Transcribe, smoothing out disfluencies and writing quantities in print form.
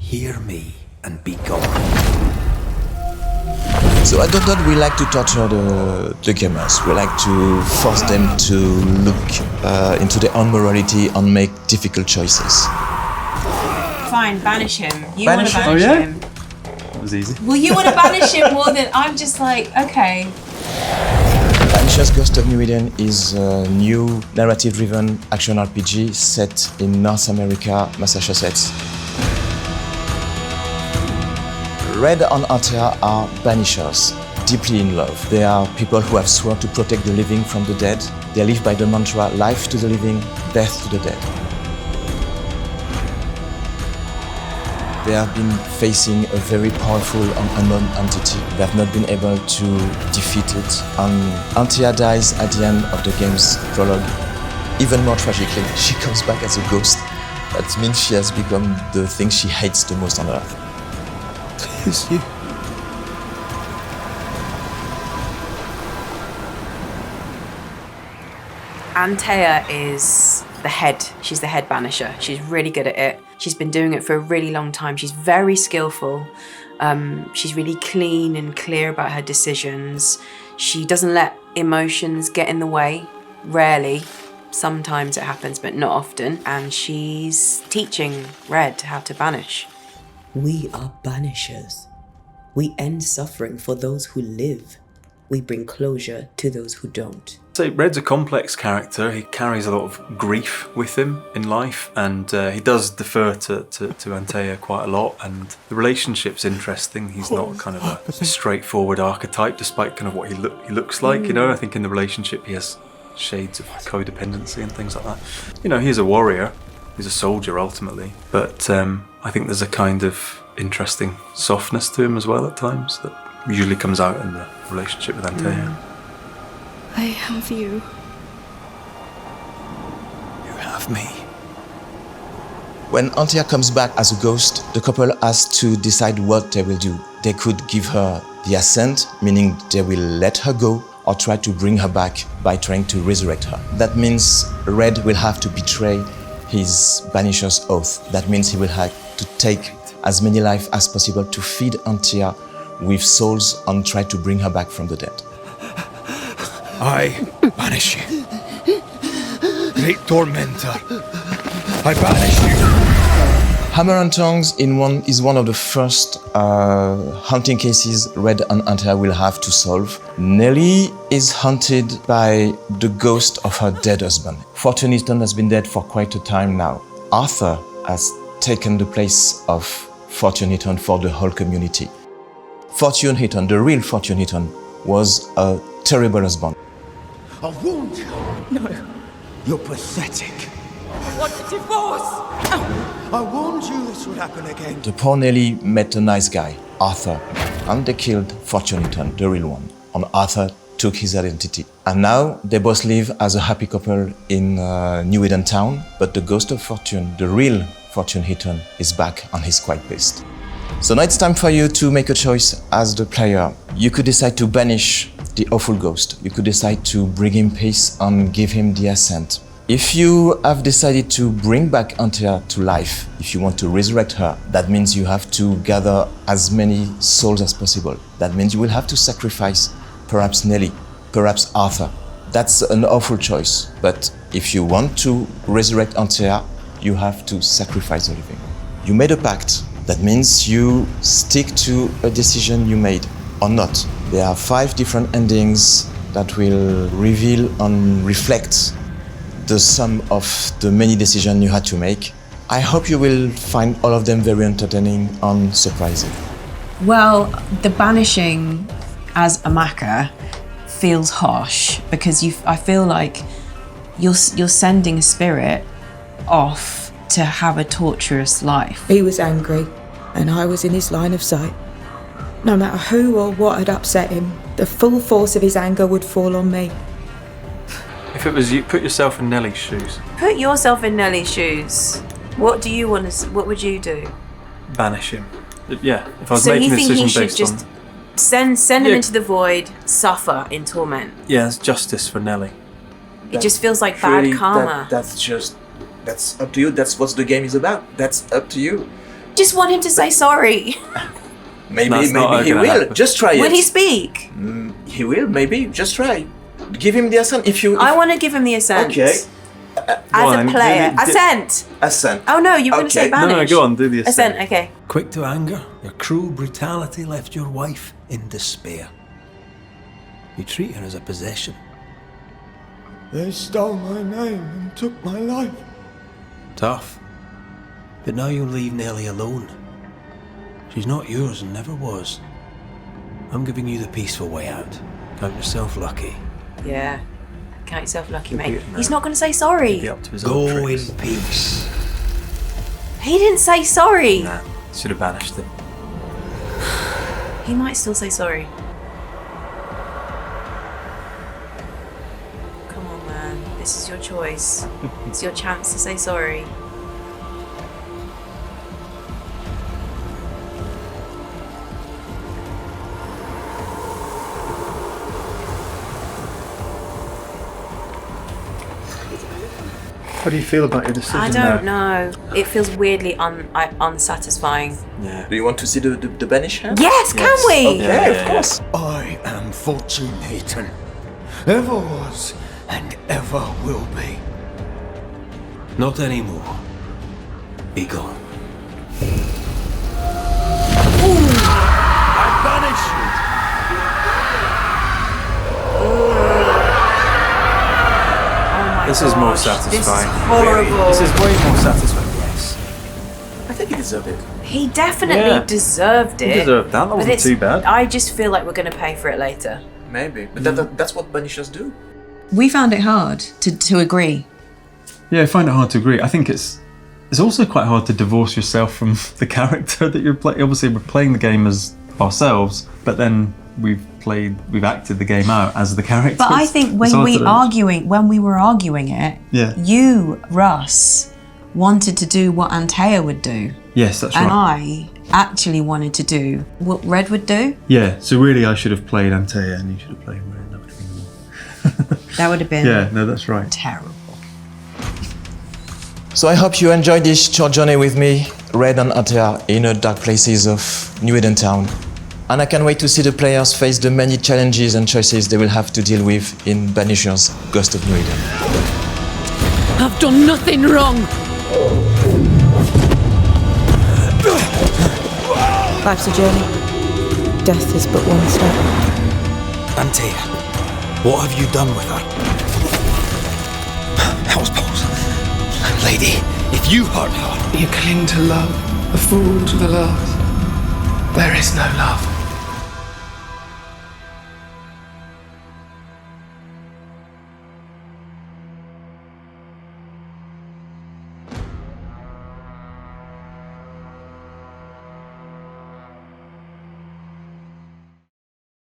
Hear me and be gone. So I don't know, we like to torture the gamers. We like to force them to look into their own morality and make difficult choices. Fine, banish him. You want to banish him. That was easy. Well, you want to banish him more than... I'm just like, okay. Banishers Ghost of New Eden is a new narrative-driven action RPG set in North America, Massachusetts. Red and Antea are Banishers, deeply in love. They are people who have sworn to protect the living from the dead. They live by the mantra, life to the living, death to the dead. They have been facing a very powerful and unknown entity. They have not been able to defeat it. And Antea dies at the end of the game's prologue. Even more tragically, she comes back as a ghost. That means she has become the thing she hates the most on Earth. It's you. Antea is the head. She's the head banisher. She's really good at it. She's been doing it for a really long time. She's very skillful. She's really clean and clear about her decisions. She doesn't let emotions get in the way. Rarely. Sometimes it happens, but not often. And she's teaching Red how to banish. We are banishers. We end suffering for those who live. We bring closure to those who don't. So Red's a complex character. He carries a lot of grief with him in life, and he does defer to Antea quite a lot, and the relationship's interesting. He's not kind of a straightforward archetype, despite kind of what he looks like, you know. I think in the relationship he has shades of codependency and things like that. You know, he's a warrior. He's a soldier ultimately, but I think there's a kind of interesting softness to him as well at times that usually comes out in the relationship with Antea. I have you. You have me. When Antea comes back as a ghost, the couple has to decide what they will do. They could give her the ascent, meaning they will let her go, or try to bring her back by trying to resurrect her. That means Red will have to betray his Banisher's oath. That means he will have to take as many lives as possible to feed Antea with souls and try to bring her back from the dead. I banish you. Great tormentor. I banish you. Hammer and Tongs is one of the first haunting cases Red and Antea will have to solve. Nellie is haunted by the ghost of her dead husband. Fortune Heaton has been dead for quite a time now. Arthur has taken the place of Fortune Heaton for the whole community. Fortune Heaton, the real Fortune Heaton, was a terrible husband. I warned you. No. You're pathetic. I want a divorce! I warned you this would happen again. The poor Nellie met a nice guy, Arthur, and they killed Fortune Heaton, the real one. And Arthur took his identity. And now they both live as a happy couple in New Eden town, but the ghost of Fortune, the real Fortune Heaton, is back and he's quite pissed. So now it's time for you to make a choice as the player. You could decide to banish the awful ghost. You could decide to bring him peace and give him the ascent. If you have decided to bring back Antea to life, if you want to resurrect her, that means you have to gather as many souls as possible. That means you will have to sacrifice perhaps Nellie, perhaps Arthur. That's an awful choice, but if you want to resurrect Antea, you have to sacrifice the living. You made a pact. That means you stick to a decision you made or not. There are 5 different endings that will reveal and reflect the sum of the many decisions you had to make. I hope you will find all of them very entertaining and surprising. Well, the banishing as Amaka feels harsh because I feel like you're sending a spirit off to have a torturous life. He was angry, and I was in his line of sight. No matter who or what had upset him, the full force of his anger would fall on me. If it was you, put yourself in Nellie's shoes. Put yourself in Nellie's shoes. What do you want to? What would you do? Banish him. Yeah, if I was So making you a think decision he should based just on... send him into the void, suffer in torment? Yeah, it's justice for Nellie. It just feels like bad karma. That's up to you. That's what the game is about. That's up to you. just want him to say sorry. Maybe That's not he gonna will. happen. Just try it. Will he speak? He will, maybe. Just try. Give him the assent if you... I want to give him the assent. Okay. As on, a player. do- Assent! Assent. Oh no, you were going to say Okay. banish. No, go on, do the assent. Assent, okay. Quick to anger, your cruel brutality left your wife in despair. You treat her as a possession. They stole my name and took my life. Tough. But now you'll leave Nellie alone. She's not yours and never was. I'm giving you the peaceful way out. Count yourself lucky. Yeah. Count yourself lucky, He'll be mate. it now. He's not going to say sorry. Be up to his own Go tricks. in peace. He didn't say sorry. Nah, should have banished him. He might still say sorry. Come on, man. This is your choice. It's your chance to say sorry. How do you feel about your decision? I don't know. It feels weirdly unsatisfying. Yeah. Do you want to see the Banisher? Yes, can we? Okay, of course. I am Fortune Eaton. Ever was and ever will be. Not anymore. Be gone. I banish you. This is more This is satisfying. horrible. This is way more satisfying. Yes. I think he deserved it. He definitely Yeah. deserved it. He deserved that. That But wasn't it's- too bad. I just feel like we're going to pay for it later. Maybe. But that's what Banishers do. We found it hard to agree. Yeah, I find it hard to agree. I think it's also quite hard to divorce yourself from the character that you're playing. Obviously, we're playing the game as ourselves, but then we've acted the game out as the characters. But I think It's when hard we to- were arguing it, Yeah. you, Russ, wanted to do what Antea would do, Yes, that's and right. I actually wanted to do what Red would do. Yeah, so really I should have played Antea and you should have played Red. That would have been That would have been Yeah, no, that's right. terrible. So I hope you enjoyed this short journey with me, Red and Antea, in the dark places of New Eden Town. And I can't wait to see the players face the many challenges and choices they will have to deal with in Banishers' Ghost of New Eden. I've done nothing wrong. Life's a journey. Death is but one step. Antea, what have you done with her? Hellsballs. Lady, if you hurt her... You cling to love, a fool to the last. There is no love.